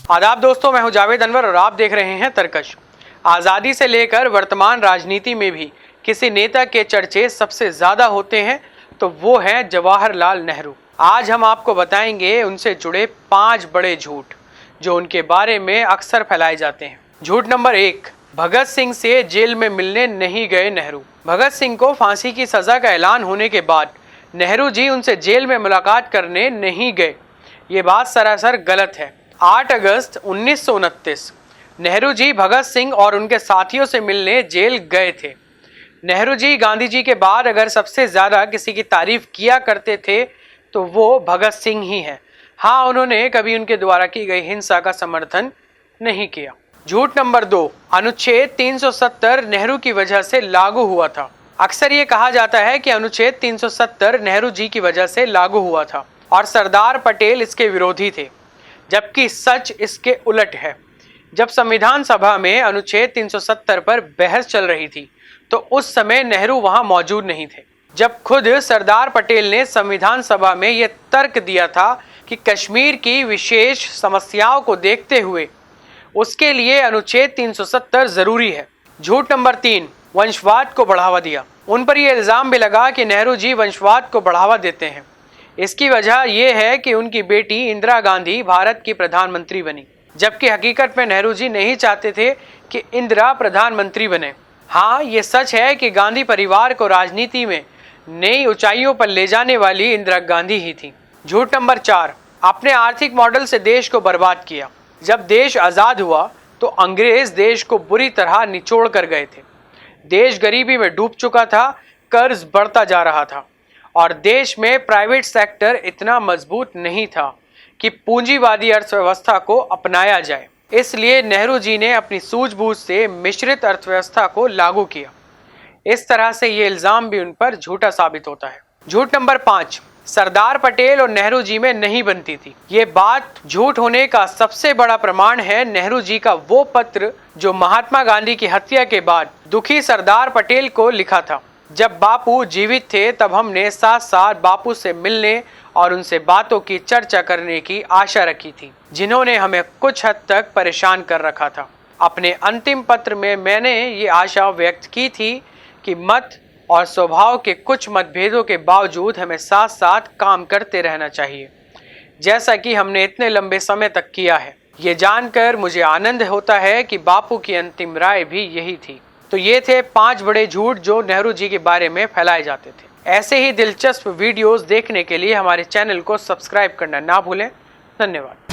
आदाब दोस्तों, मैं हूं जावेद अनवर और आप देख रहे हैं तरकश। आज़ादी से लेकर वर्तमान राजनीति में भी किसी नेता के चर्चे सबसे ज़्यादा होते हैं तो वो हैं जवाहरलाल नेहरू। आज हम आपको बताएंगे उनसे जुड़े 5 बड़े झूठ जो उनके बारे में अक्सर फैलाए जाते हैं। झूठ नंबर 1, भगत सिंह से जेल में मिलने नहीं गए नेहरू। भगत सिंह को फांसी की सज़ा का ऐलान होने के बाद नेहरू जी उनसे जेल में मुलाकात करने नहीं गए। ये बात सरासर गलत है। 8 अगस्त 1929 नेहरू जी भगत सिंह और उनके साथियों से मिलने जेल गए थे। नेहरू जी गांधी जी के बाद अगर सबसे ज़्यादा किसी की तारीफ किया करते थे तो वो भगत सिंह ही हैं। हाँ, उन्होंने कभी उनके द्वारा की गई हिंसा का समर्थन नहीं किया। झूठ नंबर 2, अनुच्छेद 370 नेहरू की वजह से लागू हुआ था। अक्सर ये कहा जाता है कि अनुच्छेद 370 नेहरू जी की वजह से लागू हुआ था और सरदार पटेल इसके विरोधी थे, जबकि सच इसके उलट है। जब संविधान सभा में अनुच्छेद 370 पर बहस चल रही थी तो उस समय नेहरू वहां मौजूद नहीं थे। जब खुद सरदार पटेल ने संविधान सभा में यह तर्क दिया था कि कश्मीर की विशेष समस्याओं को देखते हुए उसके लिए अनुच्छेद 370 जरूरी है। झूठ नंबर 3, वंशवाद को बढ़ावा दिया। उन पर यह इल्जाम भी लगा कि नेहरू जी वंशवाद को बढ़ावा देते हैं। इसकी वजह यह है कि उनकी बेटी इंदिरा गांधी भारत की प्रधानमंत्री बनी, जबकि हकीकत में नेहरू जी नहीं चाहते थे कि इंदिरा प्रधानमंत्री बने। हाँ, ये सच है कि गांधी परिवार को राजनीति में नई ऊंचाइयों पर ले जाने वाली इंदिरा गांधी ही थी। झूठ नंबर 4, अपने आर्थिक मॉडल से देश को बर्बाद किया। जब देश आज़ाद हुआ तो अंग्रेज देश को बुरी तरह निचोड़ कर गए थे। देश गरीबी में डूब चुका था, कर्ज बढ़ता जा रहा था और देश में प्राइवेट सेक्टर इतना मजबूत नहीं था कि पूंजीवादी अर्थव्यवस्था को अपनाया जाए। इसलिए नेहरू जी ने अपनी सूझबूझ से मिश्रित अर्थव्यवस्था को लागू किया। इस तरह से ये इल्जाम भी उन पर झूठा साबित होता है। झूठ नंबर 5, सरदार पटेल और नेहरू जी में नहीं बनती थी। ये बात झूठ होने का सबसे बड़ा प्रमाण है नेहरू जी का वो पत्र जो महात्मा गांधी की हत्या के बाद दुखी सरदार पटेल को लिखा था। जब बापू जीवित थे तब हमने साथ साथ बापू से मिलने और उनसे बातों की चर्चा करने की आशा रखी थी, जिन्होंने हमें कुछ हद तक परेशान कर रखा था। अपने अंतिम पत्र में मैंने ये आशा व्यक्त की थी कि मत और स्वभाव के कुछ मतभेदों के बावजूद हमें साथ साथ काम करते रहना चाहिए, जैसा कि हमने इतने लंबे समय तक किया है। ये जानकर मुझे आनंद होता है कि बापू की अंतिम राय भी यही थी। तो ये थे 5 बड़े झूठ जो नेहरू जी के बारे में फैलाए जाते थे। ऐसे ही दिलचस्प वीडियोस देखने के लिए हमारे चैनल को सब्सक्राइब करना ना भूलें। धन्यवाद।